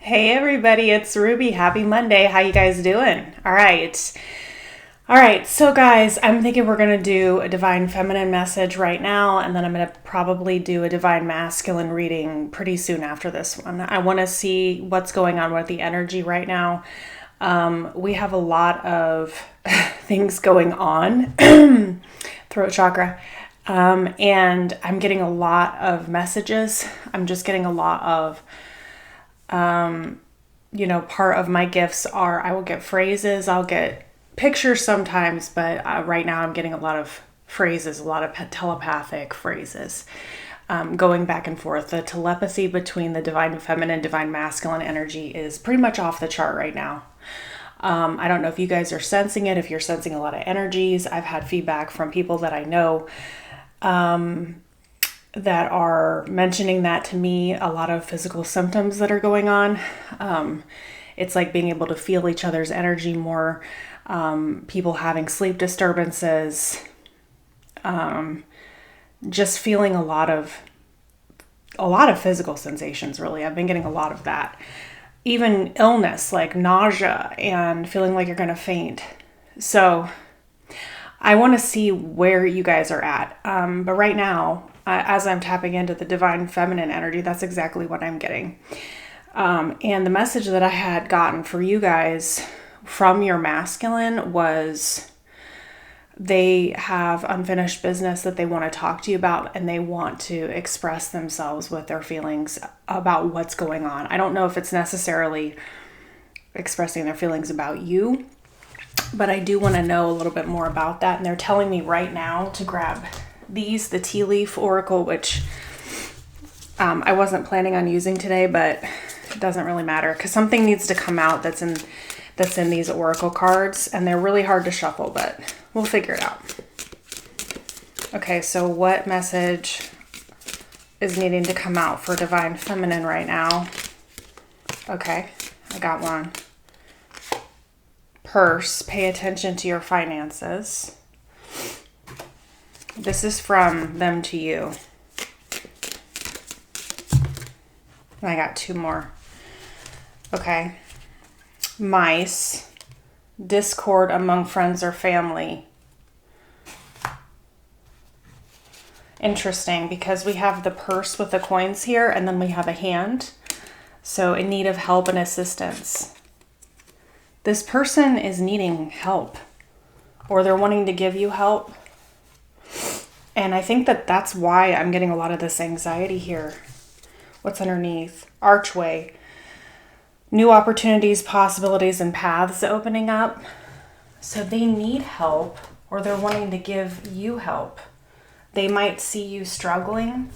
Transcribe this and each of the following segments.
Hey everybody, it's Ruby. Happy Monday. How you guys doing? All right. So guys, I'm thinking we're going to do a divine feminine message right now, and then I'm going to probably do a divine masculine reading pretty soon after this one. I want to see what's going on with the energy right now. We have a lot of things going on. Throat chakra. And I'm getting a lot of messages. I'm just getting a lot of part of my gifts are I will get phrases, I'll get pictures sometimes, but right now I'm getting a lot of phrases, a lot of telepathic phrases going back and forth. The telepathy between the divine feminine, divine masculine energy is pretty much off the chart right now. I don't know if you guys are sensing it, if you're sensing a lot of energies. I've had feedback from people that I know that are mentioning that to me, a lot of physical symptoms that are going on. It's like being able to feel each other's energy more, people having sleep disturbances, just feeling a lot of physical sensations, really. I've been getting a lot of that. Even illness, like nausea and feeling like you're going to faint. So I want to see where you guys are at. But right now, as I'm tapping into the divine feminine energy, that's exactly what I'm getting. And the message that I had gotten for you guys from your masculine was they have unfinished business that they want to talk to you about, and they want to express themselves with their feelings about what's going on. I don't know if it's necessarily expressing their feelings about you, but I do want to know a little bit more about that. And they're telling me right now to grab these, the tea leaf oracle, which I wasn't planning on using today, but it doesn't really matter because something needs to come out that's in these oracle cards, and they're really hard to shuffle, but we'll figure it out. Okay, so what message is needing to come out for divine feminine right now? Okay, I got one. Purse, pay attention to your finances. This is from them to you. And I got two more. Okay. Mice, discord among friends or family. Interesting, because we have the purse with the coins here, and then we have a hand. So in need of help and assistance. This person is needing help, or they're wanting to give you help. And I think that that's why I'm getting a lot of this anxiety here. What's underneath? Archway. New opportunities, possibilities, and paths opening up. So they need help, or they're wanting to give you help. They might see you struggling.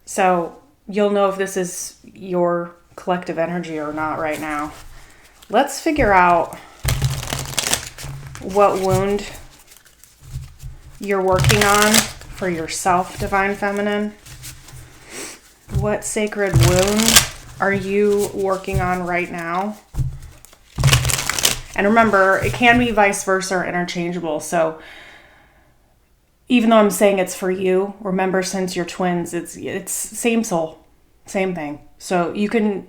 So you'll know if this is your collective energy or not right now. Let's figure out what wound you're working on for yourself, divine feminine. What sacred wound are you working on right now? And remember, it can be vice versa or interchangeable. So even though I'm saying it's for you, remember, since you're twins, it's same soul, same thing. So you can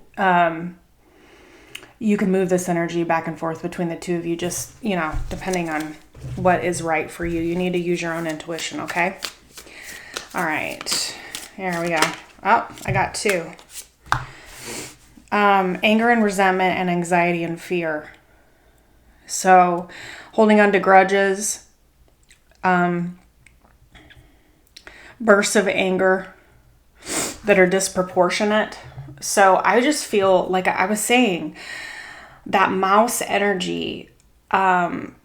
move this energy back and forth between the two of you, just, depending on what is right for you. You need to use your own intuition, okay? All right, here we go. Oh, I got two. Anger and resentment and anxiety and fear. So holding on to grudges, bursts of anger that are disproportionate. So I just feel like I was saying, that mouse energy, I'm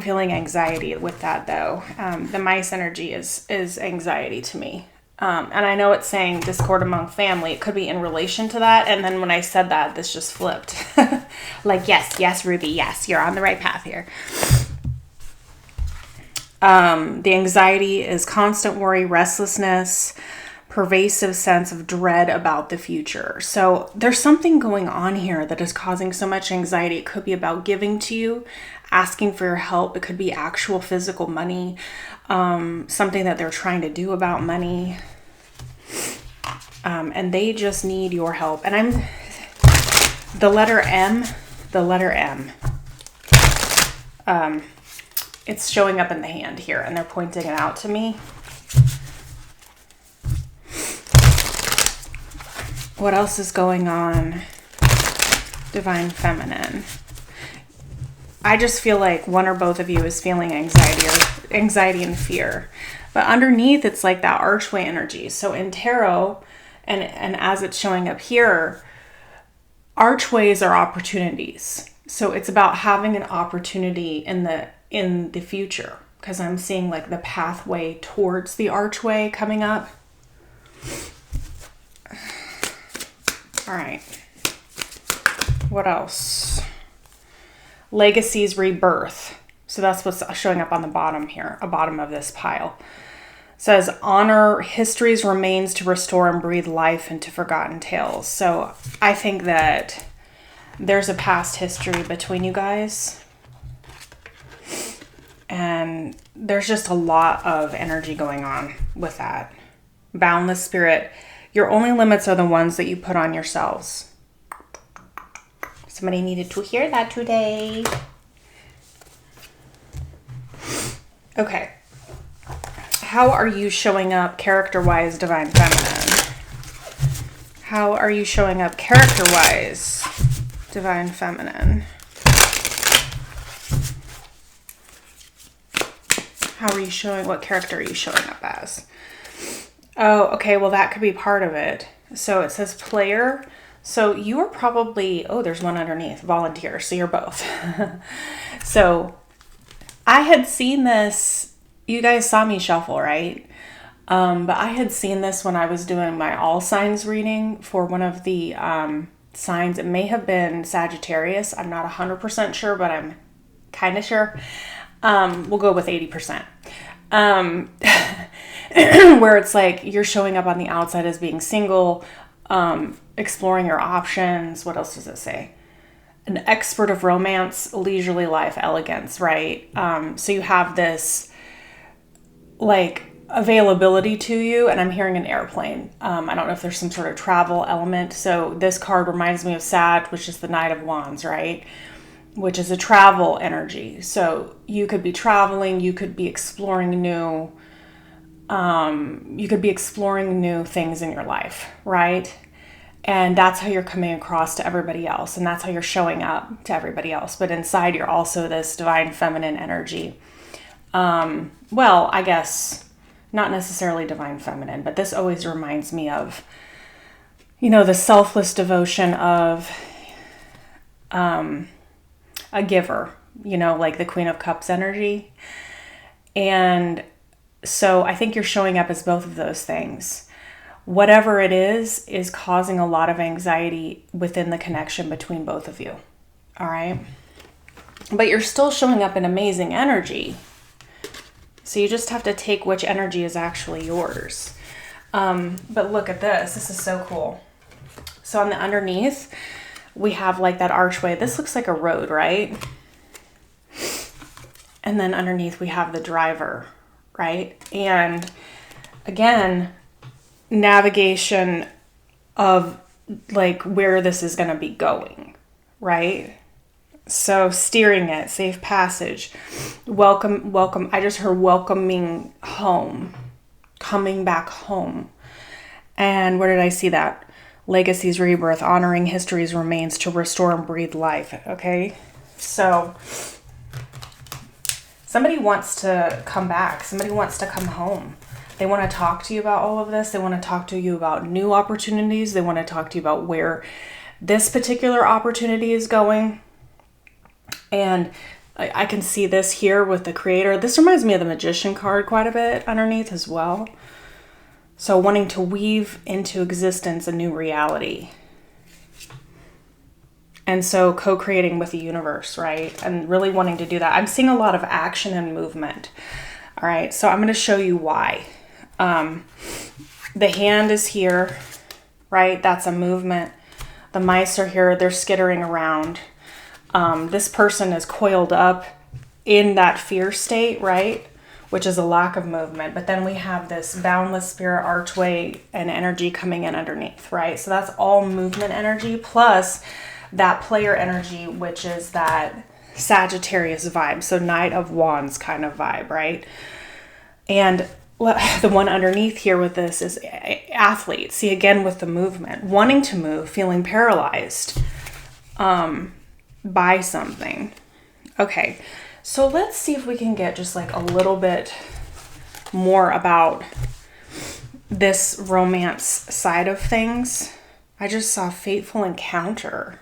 feeling anxiety with that though. The mice energy is anxiety to me. And I know it's saying discord among family. It could be in relation to that. And then when I said that, this just flipped. Like, yes, Ruby, yes, you're on the right path here. The anxiety is constant worry, restlessness, pervasive sense of dread about the future. So there's something going on here that is causing so much anxiety. It could be about giving to you, asking for your help. It could be actual physical money, something that they're trying to do about money. And they just need your help. And the letter M, it's showing up in the hand here, and they're pointing it out to me. What else is going on? Divine Feminine. I just feel like one or both of you is feeling anxiety and fear. But underneath, it's like that archway energy. So in tarot, and as it's showing up here, archways are opportunities. So it's about having an opportunity in the future, because I'm seeing like the pathway towards the archway coming up. All right. What else? Legacies, rebirth. So that's what's showing up on the bottom here, a bottom of this pile. It says, honor history's remains to restore and breathe life into forgotten tales. So I think that there's a past history between you guys. And there's just a lot of energy going on with that. Boundless spirit. Your only limits are the ones that you put on yourselves. Somebody needed to hear that today. Okay. How are you showing up character-wise, Divine Feminine? How are you showing up character-wise, Divine Feminine? How are you showing, what character are you showing up as? Oh, okay, well that could be part of it. So it says player. So you are probably, oh, there's one underneath, volunteer. So you're both. So I had seen this, you guys saw me shuffle, right? But I had seen this when I was doing my all signs reading for one of the signs. It may have been Sagittarius. I'm not 100% sure, but I'm kind of sure. We'll go with 80%. Where it's like you're showing up on the outside as being single, exploring your options. What else does it say? An expert of romance, leisurely life, elegance, right? So you have this like availability to you, and I'm hearing an airplane. I don't know if there's some sort of travel element. So this card reminds me of Sag, which is the Knight of Wands, right? Which is a travel energy. So you could be traveling, you could be exploring new things in your life, right? And that's how you're coming across to everybody else, and that's how you're showing up to everybody else. But inside, you're also this divine feminine energy. Well, I guess not necessarily divine feminine, but this always reminds me of, the selfless devotion of a giver, like the Queen of Cups energy. And so I think you're showing up as both of those things. Whatever it is causing a lot of anxiety within the connection between both of you. All right. But you're still showing up in amazing energy. So you just have to take which energy is actually yours. But look at this. This is so cool. So on the underneath, we have like that archway. This looks like a road, right? And then underneath we have the driver, right? And again, navigation of like where this is going to be going, right? So steering it, safe passage, welcome. I just heard welcoming home, coming back home. And where did I see that? Legacies, rebirth, honoring history's remains to restore and breathe life. Okay. So somebody wants to come back. Somebody wants to come home. They want to talk to you about all of this. They want to talk to you about new opportunities. They want to talk to you about where this particular opportunity is going. And I can see this here with the creator. This reminds me of the Magician card quite a bit underneath as well. So wanting to weave into existence a new reality. And so co-creating with the universe, right? And really wanting to do that. I'm seeing a lot of action and movement. All right, so I'm going to show you why. The hand is here, right? That's a movement. The mice are here. They're skittering around. This person is coiled up in that fear state, right? which is a lack of movement. But then we have this boundless spirit archway and energy coming in underneath, right? So that's all movement energy, plus that player energy, which is that Sagittarius vibe. So Knight of Wands kind of vibe, right? And the one underneath here with this is athlete. See, again, with the movement, wanting to move, feeling paralyzed by something. Okay, so let's see if we can get just like a little bit more about this romance side of things. I just saw fateful encounter.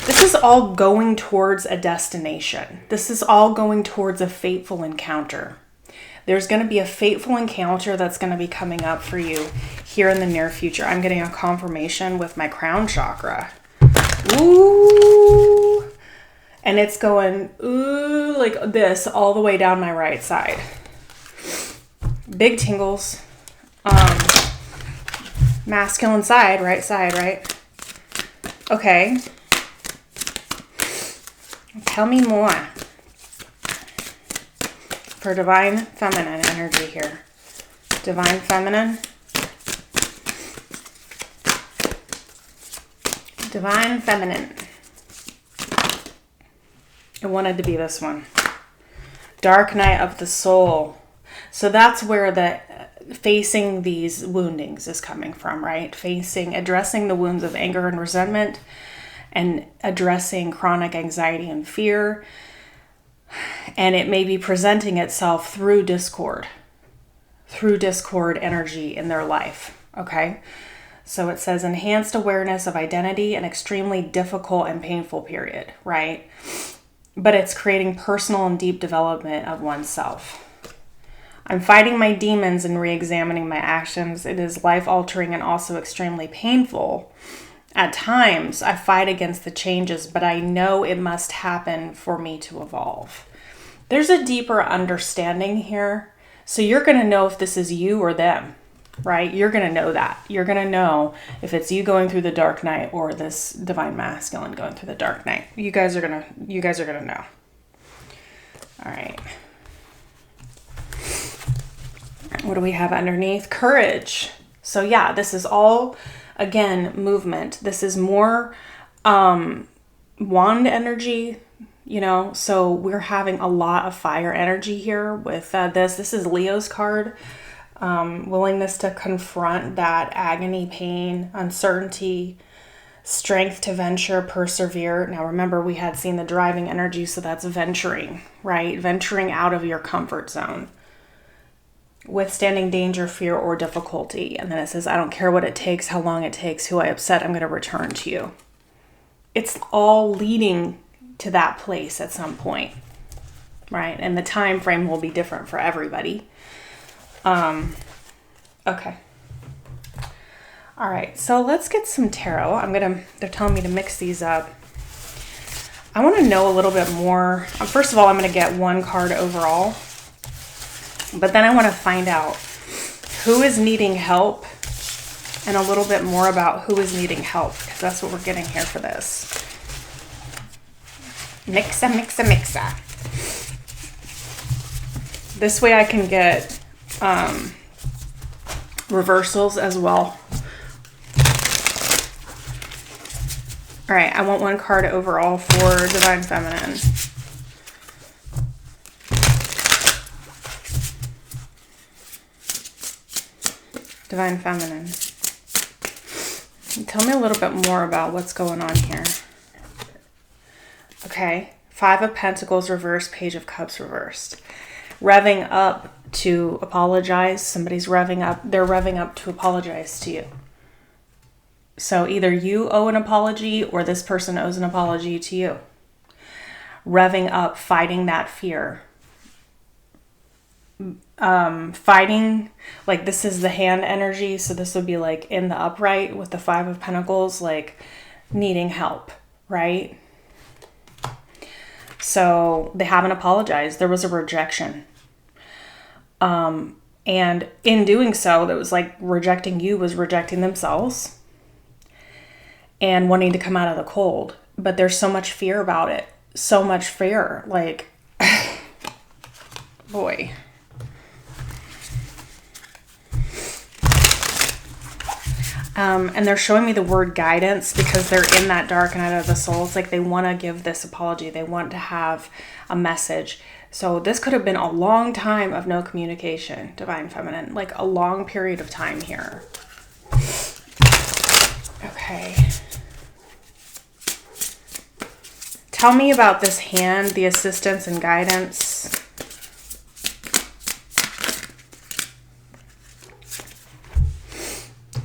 This is all going towards a destination. This is all going towards a fateful encounter. There's going to be a fateful encounter that's going to be coming up for you here in the near future. I'm getting a confirmation with my crown chakra. Ooh. And it's going, ooh, like this all the way down my right side. Big tingles. Masculine side, right? Okay. Tell me more. For divine feminine energy here. Divine feminine. Divine feminine. It wanted to be this one. Dark night of the soul. So that's where the facing these woundings is coming from, right? Addressing the wounds of anger and resentment, and addressing chronic anxiety and fear. And it may be presenting itself through discord energy in their life. Okay. So it says enhanced awareness of identity, an extremely difficult and painful period, right? But it's creating personal and deep development of oneself. I'm fighting my demons and re-examining my actions. It is life-altering and also extremely painful. At times, I fight against the changes, but I know it must happen for me to evolve. There's a deeper understanding here. So you're going to know if this is you or them, right? You're going to know that. You're going to know if it's you going through the dark night or this divine masculine going through the dark night. You guys are going to know. All right. What do we have underneath? Courage. So yeah, this is all, again, movement. This is more wand energy, so we're having a lot of fire energy here with this. This is Leo's card. Willingness to confront that agony, pain, uncertainty, strength to venture, persevere. Now remember, we had seen the driving energy, so that's venturing, right? Venturing out of your comfort zone. Withstanding danger, fear, or difficulty. And then it says, I don't care what it takes, how long it takes, who I upset, I'm going to return to you. It's all leading to that place at some point, right? And the time frame will be different for everybody. Okay. All right, so let's get some tarot. They're telling me to mix these up. I want to know a little bit more. First of all, I'm going to get one card overall. But then I want to find out who is needing help and a little bit more about who is needing help, because that's what we're getting here for this. Mixa. This way I can get reversals as well. All right, I want one card overall for Divine Feminine. Divine Feminine. Tell me a little bit more about what's going on here. Okay. 5 of Pentacles reversed, Page of Cups reversed. Revving up to apologize. Somebody's revving up. They're revving up to apologize to you. So either you owe an apology or this person owes an apology to you. Revving up, fighting that fear. Fighting, like this is the hand energy, so this would be like in the upright with the 5 of Pentacles, like needing help, right? So they haven't apologized. There was a rejection. And in doing so, that was like rejecting you was rejecting themselves and wanting to come out of the cold. But there's so much fear about it. So much fear. Like, boy. And they're showing me the word guidance because they're in that dark night of the soul. It's like they want to give this apology. They want to have a message. So this could have been a long time of no communication, Divine Feminine, like a long period of time here. Okay. Tell me about this hand, the assistance and guidance.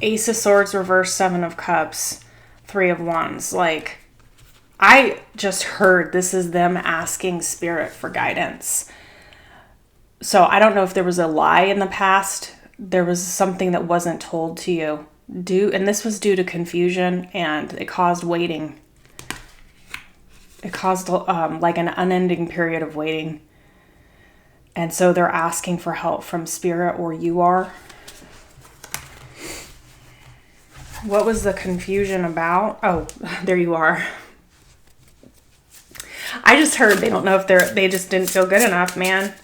Ace of Swords, reverse, Seven of Cups, Three of Wands. Like, I just heard this is them asking Spirit for guidance. So I don't know if there was a lie in the past. There was something that wasn't told to you. And this was due to confusion, and it caused waiting. It caused like an unending period of waiting. And so they're asking for help from Spirit, or you are. What was the confusion about? Oh, there you are. I just heard they don't know if they just didn't feel good enough, man.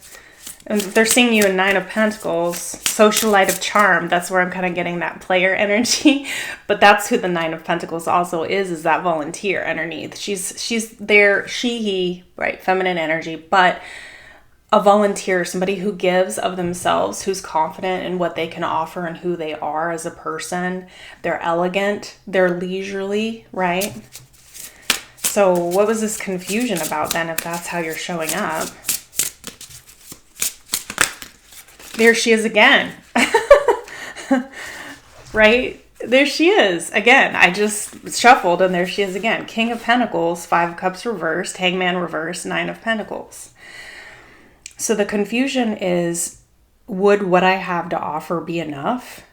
And they're seeing you in Nine of Pentacles, socialite of charm. That's where I'm kind of getting that player energy. But that's who the Nine of Pentacles also is that volunteer underneath. She's there, he, right, feminine energy, but a volunteer, somebody who gives of themselves, who's confident in what they can offer and who they are as a person. They're elegant, they're leisurely, right? So what was this confusion about then, if that's how you're showing up? There she is again. Right? There she is again. I just shuffled and there she is again. King of Pentacles, Five of Cups reversed, Hangman reversed, Nine of Pentacles. So the confusion is, would what I have to offer be enough?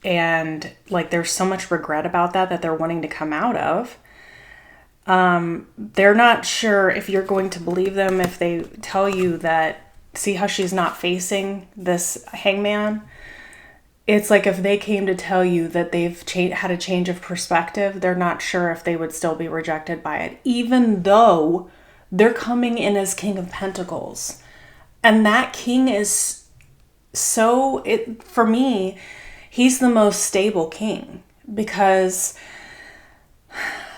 And like, there's so much regret about that they're wanting to come out of. They're not sure if you're going to believe them if they tell you that, see how she's not facing this hangman? It's like if they came to tell you that they've had a change of perspective, they're not sure if they would still be rejected by it, even though they're coming in as King of Pentacles. And that king is for me, he's the most stable king, because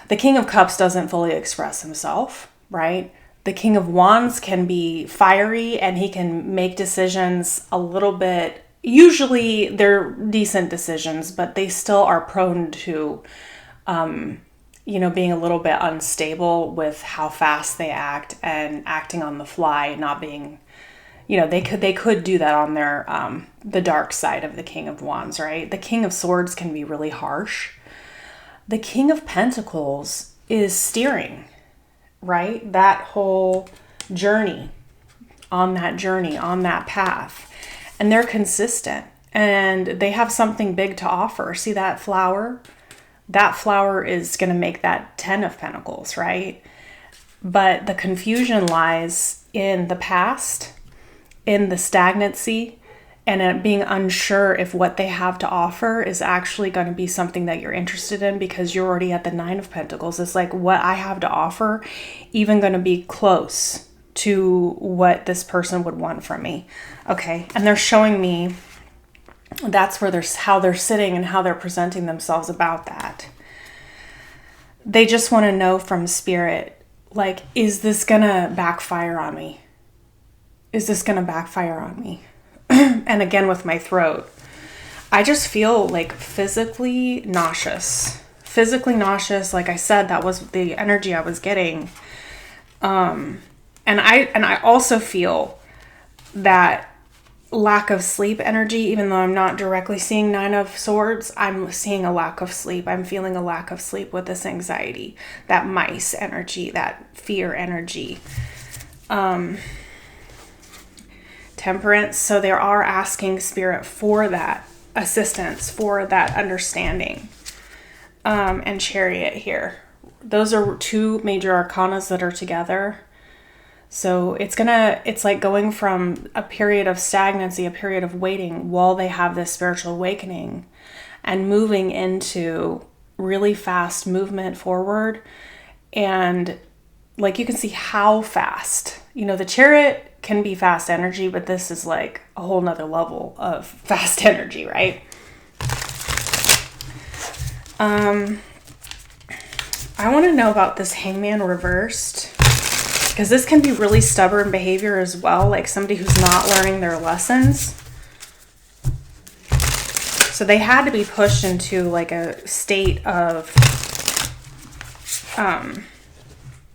the King of Cups doesn't fully express himself, right? The King of Wands can be fiery and he can make decisions a little bit, usually they're decent decisions, but they still are prone to, being a little bit unstable with how fast they act and acting on the fly, not being, they could do that on their, the dark side of the King of Wands, right? The King of Swords can be really harsh. The King of Pentacles is steering, right? That whole journey, on that path. And they're consistent and they have something big to offer. See that flower? That flower is going to make that 10 of Pentacles, right? But the confusion lies in the past, in the stagnancy, and being unsure if what they have to offer is actually going to be something that you're interested in, because you're already at the Nine of Pentacles. It's like, what I have to offer even going to be close to what this person would want from me? Okay. And they're showing me that's where how they're sitting and how they're presenting themselves about that. They just want to know from Spirit, like, is this going to backfire on me? Is this going to backfire on me? And again, with my throat, I just feel like physically nauseous. Like I said, that was the energy I was getting. And I also feel that lack of sleep energy, even though I'm not directly seeing Nine of Swords, I'm seeing a lack of sleep. I'm feeling a lack of sleep with this anxiety, that mice energy, that fear energy. Temperance. So they are asking Spirit for that assistance, for that understanding. And Chariot here. Those are two major arcanas that are together. So it's like going from a period of stagnancy, a period of waiting while they have this spiritual awakening, and moving into really fast movement forward. And like, you can see how fast, the Chariot can be fast energy, but this is like a whole nother level of fast energy, right? I want to know about this hangman reversed, because this can be really stubborn behavior as well, like somebody who's not learning their lessons. So they had to be pushed into like a state of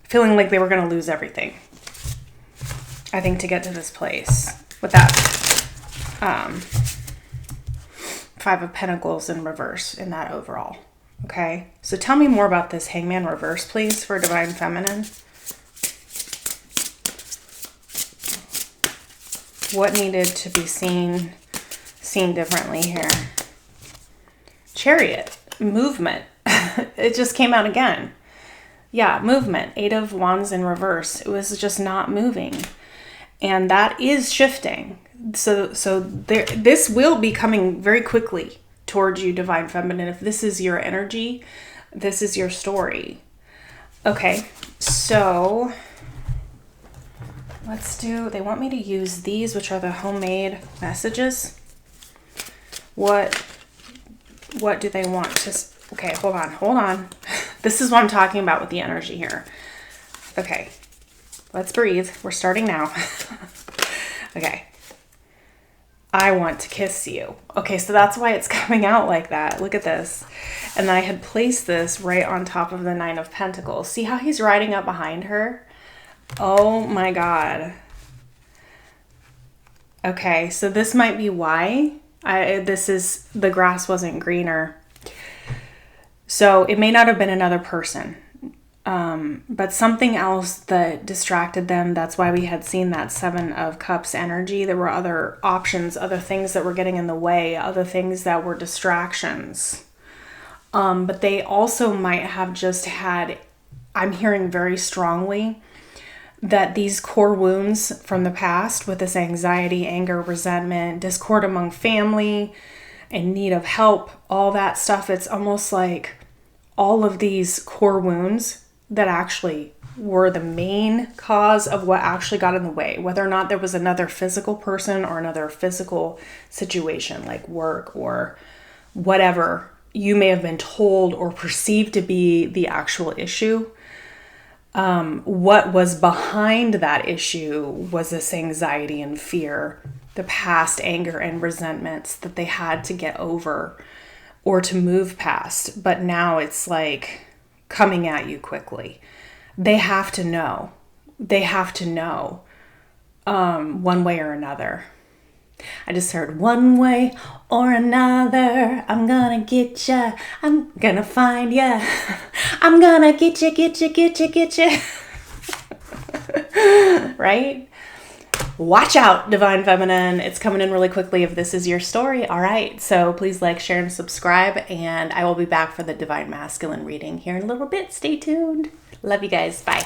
feeling like they were going to lose everything, I think, to get to this place with that Five of Pentacles in reverse in that overall. Okay, so tell me more about this hangman reverse, please, for Divine Feminine. What needed to be seen differently here? Chariot, movement. It just came out again. Yeah, movement. Eight of Wands in reverse. It was just not moving. And that is shifting. So this will be coming very quickly towards you, Divine Feminine. If this is your energy, this is your story. Okay, so let's do, they want me to use these, which are the homemade messages. What do they want to, okay, hold on. This is what I'm talking about with the energy here. Okay, let's breathe. We're starting now. Okay. I want to kiss you. Okay, so that's why it's coming out like that. Look at this. And then I had placed this right on top of the Nine of Pentacles. See how he's riding up behind her? Oh my God. Okay, so this might be why the grass wasn't greener. So it may not have been another person. But something else that distracted them. That's why we had seen that Seven of Cups energy. There were other options, other things that were getting in the way, other things that were distractions. But they also might have just had, I'm hearing very strongly that these core wounds from the past with this anxiety, anger, resentment, discord among family, in need of help, all that stuff. It's almost like all of these core wounds that actually were the main cause of what actually got in the way, whether or not there was another physical person or another physical situation like work or whatever you may have been told or perceived to be the actual issue. What was behind that issue was this anxiety and fear, the past anger and resentments that they had to get over or to move past. But now it's like coming at you quickly. They have to know. They have to know one way or another. I just heard one way or another. I'm gonna get ya. I'm gonna find ya. I'm gonna get ya, get ya, get ya, get ya. Right? Watch out, Divine Feminine. It's coming in really quickly if this is your story. All right. So please like, share, and subscribe. And I will be back for the Divine Masculine reading here in a little bit. Stay tuned. Love you guys. Bye.